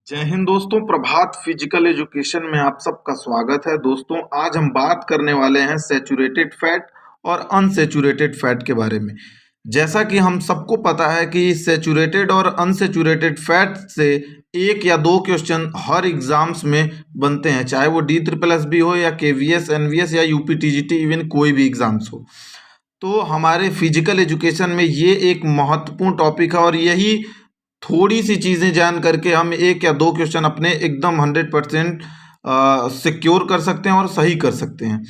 जय हिंद दोस्तों। प्रभात physical education में आप सबका स्वागत है। दोस्तों आज हम बात करने वाले हैं सैचुरेटेड फैट और अनसैचुरेटेड फैट के बारे में। जैसा कि हम सबको पता है कि सैचुरेटेड और अनसैचुरेटेड फैट से एक या दो क्वेश्चन हर एग्जाम्स में बनते हैं, चाहे वो DSSS हो या KVS NVS या UPTGT, इवन कोई भी एग्जाम्स हो। तो हमारे फिजिकल एजुकेशन में ये एक महत्वपूर्ण टॉपिक है और यही थोड़ी सी चीज़ें जान करके हम एक या दो क्वेश्चन अपने एकदम 100% सिक्योर कर सकते हैं और सही कर सकते हैं।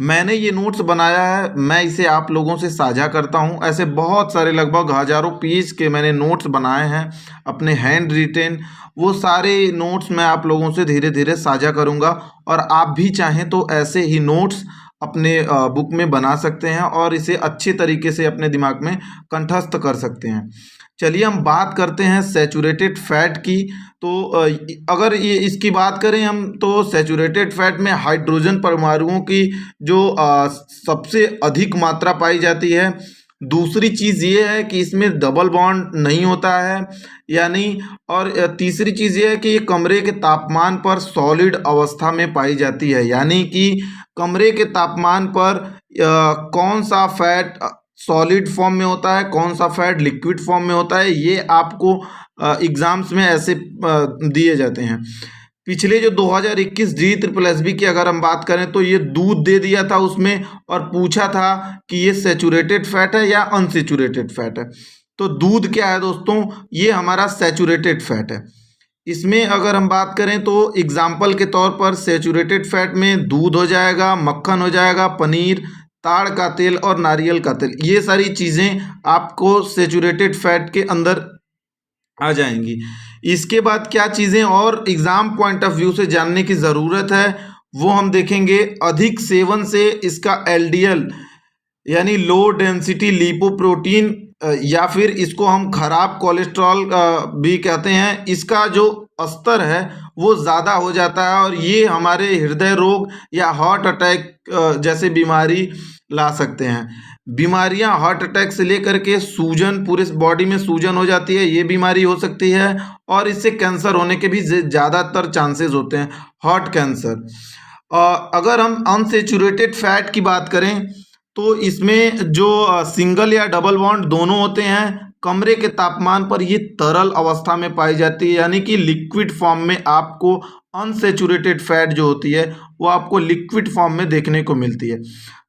मैंने ये नोट्स बनाया है, मैं इसे आप लोगों से साझा करता हूँ। ऐसे बहुत सारे लगभग हज़ारों पेज के मैंने नोट्स बनाए हैं अपने हैंड रिटेन। वो सारे नोट्स मैं आप लोगों से धीरे धीरे साझा करूँगा और आप भी चाहें तो ऐसे ही नोट्स अपने बुक में बना सकते हैं और इसे अच्छे तरीके से अपने दिमाग में कंठस्थ कर सकते हैं। चलिए हम बात करते हैं सैचुरेटेड फैट की। तो अगर ये इसकी बात करें हम, तो सैचुरेटेड फैट में हाइड्रोजन परमाणुओं की जो सबसे अधिक मात्रा पाई जाती है। दूसरी चीज़ ये है कि इसमें डबल बॉन्ड नहीं होता है यानी, और तीसरी चीज़ ये है कि ये कमरे के तापमान पर सॉलिड अवस्था में पाई जाती है, यानी कि कमरे के तापमान पर कौन सा फैट सॉलिड फॉर्म में होता है, कौन सा फैट लिक्विड फॉर्म में होता है, ये आपको एग्जाम्स में ऐसे दिए जाते हैं। पिछले जो 2021 DSSS की अगर हम बात करें तो ये दूध दे दिया था उसमें और पूछा था कि ये सैचुरेटेड फैट है या अनसैचुरेटेड फैट है। तो दूध क्या है दोस्तों, ये हमारा सैचुरेटेड फैट है। इसमें अगर हम बात करें तो एग्जाम्पल के तौर पर सैचुरेटेड फैट में दूध हो जाएगा, मक्खन हो जाएगा, पनीर, ताड़ का तेल और नारियल का तेल, ये सारी चीज़ें आपको सैचुरेटेड फैट के अंदर आ जाएंगी। इसके बाद क्या चीज़ें और एग्ज़ाम पॉइंट ऑफ व्यू से जानने की ज़रूरत है वो हम देखेंगे। अधिक सेवन से इसका LDL यानी लो डेंसिटी लिपोप्रोटीन या फिर इसको हम खराब कोलेस्ट्रॉल भी कहते हैं, इसका जो स्तर है वो ज़्यादा हो जाता है और ये हमारे हृदय रोग या हार्ट अटैक जैसे बीमारी ला सकते हैं। बीमारियां हार्ट अटैक से लेकर के सूजन, पूरे बॉडी में सूजन हो जाती है, ये बीमारी हो सकती है और इससे कैंसर होने के भी ज़्यादातर चांसेस होते हैं, हार्ट कैंसर। अगर हम अनसैचुरेटेड फैट की बात करें तो इसमें जो सिंगल या डबल बॉन्ड दोनों होते हैं, कमरे के तापमान पर ये तरल अवस्था में पाई जाती है, यानी कि लिक्विड फॉर्म में आपको अनसैचुरेटेड फैट जो होती है वो आपको लिक्विड फॉर्म में देखने को मिलती है।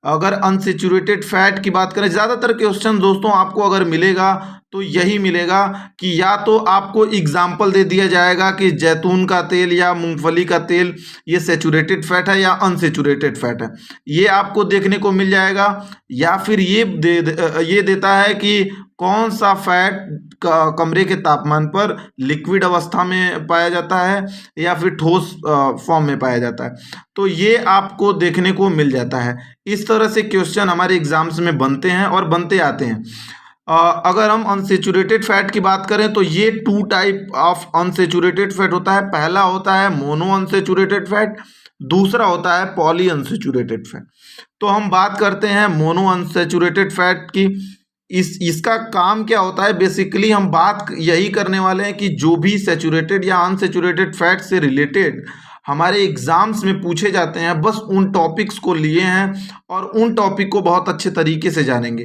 अगर अनसैचुरेटेड फैट की बात करें, ज़्यादातर क्वेश्चन दोस्तों आपको अगर मिलेगा तो यही मिलेगा कि या तो आपको एग्जाम्पल दे दिया जाएगा कि जैतून का तेल या मूंगफली का तेल ये सैचुरेटेड फैट है या अनसैचुरेटेड फैट है, ये आपको देखने को मिल जाएगा। या फिर ये देता है कि कौन सा फैट कमरे के तापमान पर लिक्विड अवस्था में पाया जाता है या फिर ठोस फॉर्म में पाया जाता है, तो ये आपको देखने को मिल जाता है। इस तरह से क्वेश्चन हमारे एग्जाम्स में बनते हैं और बनते आते हैं। अगर हम अनसैचुरेटेड फैट की बात करें तो ये 2 टाइप ऑफ अनसैचुरेटेड फैट होता है। पहला होता है मोनो अनसैचुरेटेड फैट, दूसरा होता है पॉली अनसैचुरेटेड फैट। तो हम बात करते हैं मोनो अनसैचुरेटेड फैट की। इसका काम क्या होता है, बेसिकली हम बात यही करने वाले हैं कि जो भी सैचुरेटेड या अनसैचुरेटेड फैट से रिलेटेड हमारे एग्जाम्स में पूछे जाते हैं, बस उन टॉपिक्स को लिए हैं और उन टॉपिक को बहुत अच्छे तरीके से जानेंगे।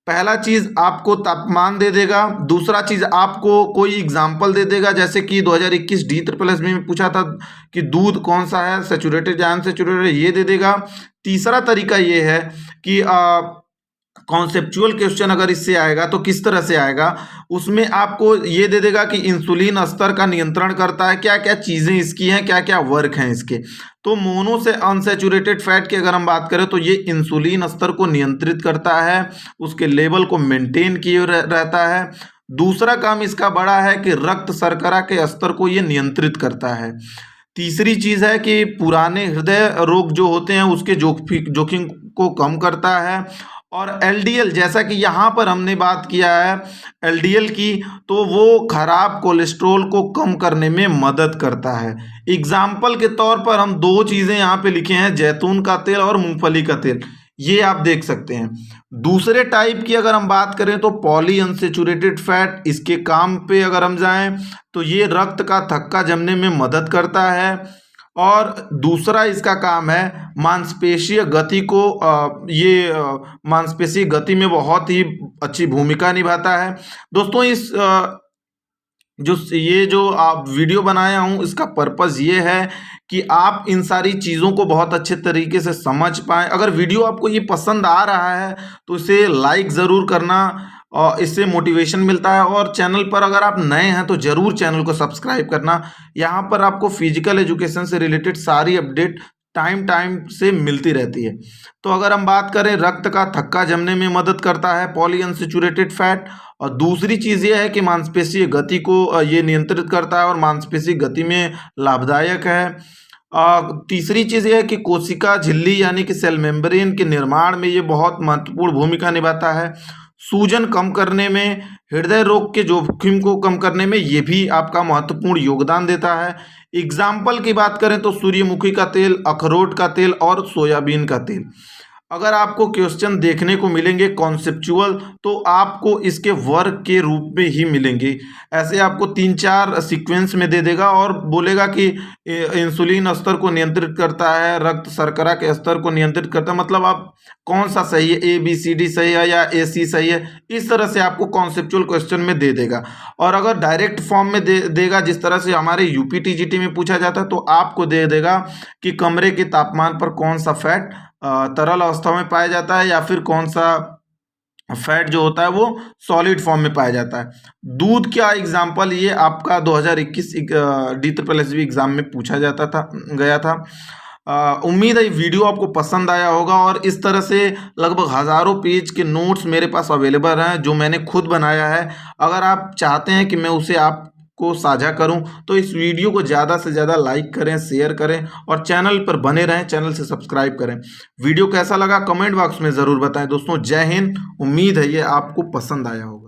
पहला चीज़ आपको तापमान दे देगा, दूसरा चीज़ आपको कोई एग्जाम्पल दे देगा, जैसे कि 2021 DSSS में पूछा था कि दूध कौन सा है, सैचुरेटेड या अनसैचुरेटेड, ये दे देगा। तीसरा तरीका ये है कि कॉन्सेप्चुअल क्वेश्चन अगर इससे आएगा तो किस तरह से आएगा, उसमें आपको ये दे देगा कि इंसुलिन स्तर का नियंत्रण करता है, क्या क्या चीज़ें इसकी हैं, क्या क्या वर्क हैं इसके। तो मोनो से अनसैचुरेटेड फैट की अगर हम बात करें तो ये इंसुलिन स्तर को नियंत्रित करता है, उसके लेवल को मेंटेन किए रहता है। दूसरा काम इसका बड़ा है कि रक्त शर्करा के स्तर को ये नियंत्रित करता है। तीसरी चीज़ है कि पुराने हृदय रोग जो होते हैं उसके जोखिम को कम करता है। और LDL, जैसा कि यहाँ पर हमने बात किया है LDL की, तो वो खराब कोलेस्ट्रोल को कम करने में मदद करता है। एग्जाम्पल के तौर पर हम 2 चीज़ें यहाँ पे लिखे हैं, जैतून का तेल और मूंगफली का तेल। ये आप देख सकते हैं। दूसरे टाइप की अगर हम बात करें तो पॉली अनसेचुरेटेड फैट, इसके काम पे अगर हम जाएं तो ये रक्त का थक्का जमने में मदद करता है। और दूसरा इसका काम है मांसपेशीय गति को मांसपेशीय गति में बहुत ही अच्छी भूमिका निभाता है। दोस्तों ये जो आप वीडियो बनाया हूँ इसका पर्पज़ ये है कि आप इन सारी चीज़ों को बहुत अच्छे तरीके से समझ पाएँ। अगर वीडियो आपको ये पसंद आ रहा है तो इसे लाइक ज़रूर करना, और इससे मोटिवेशन मिलता है। और चैनल पर अगर आप नए हैं तो ज़रूर चैनल को सब्सक्राइब करना। यहाँ पर आपको फिजिकल एजुकेशन से रिलेटेड सारी अपडेट टाइम टाइम से मिलती रहती है। तो अगर हम बात करें, रक्त का थक्का जमने में मदद करता है पॉली अनसेचुरेटेड फैट। और दूसरी चीज़ ये है कि मांसपेशीय गति को ये नियंत्रित करता है और मांसपेशीय गति में लाभदायक है। तीसरी चीज़ ये है कि कोशिका झिल्ली यानी कि सेल मेम्ब्रेन के निर्माण में ये बहुत महत्वपूर्ण भूमिका निभाता है। सूजन कम करने में, हृदय रोग के जोखिम को कम करने में ये भी आपका महत्वपूर्ण योगदान देता है। एग्जाम्पल की बात करें तो सूर्यमुखी का तेल, अखरोट का तेल और सोयाबीन का तेल। अगर आपको क्वेश्चन देखने को मिलेंगे कॉन्सेप्चुअल, तो आपको इसके वर्ग के रूप में ही मिलेंगे। ऐसे आपको 3-4 सीक्वेंस में दे देगा और बोलेगा कि इंसुलिन स्तर को नियंत्रित करता है, रक्त शर्करा के स्तर को नियंत्रित करता है। मतलब आप कौन सा सही है, ABCD सही है या AC सही है, इस तरह से आपको कॉन्सेप्चुअल क्वेश्चन में दे देगा। और अगर डायरेक्ट फॉर्म में देगा, जिस तरह से हमारे UPTGT में पूछा जाता है, तो आपको दे देगा कि कमरे के तापमान पर कौन सा फैट तरल अवस्था में पाया जाता है या फिर कौन सा फैट जो होता है वो सॉलिड फॉर्म में पाया जाता है। दूध का एग्जाम्पल ये आपका 2021 DSSB एग्जाम में पूछा गया था। उम्मीद है ये वीडियो आपको पसंद आया होगा। और इस तरह से लगभग हज़ारों पेज के नोट्स मेरे पास अवेलेबल हैं जो मैंने खुद बनाया है। अगर आप चाहते हैं कि मैं उसे आपको साझा करूं तो इस वीडियो को ज़्यादा से ज़्यादा लाइक करें, शेयर करें और चैनल पर बने रहें, चैनल से सब्सक्राइब करें। वीडियो कैसा लगा कमेंट बॉक्स में ज़रूर बताएं। दोस्तों जय हिंद। उम्मीद है ये आपको पसंद आया होगा।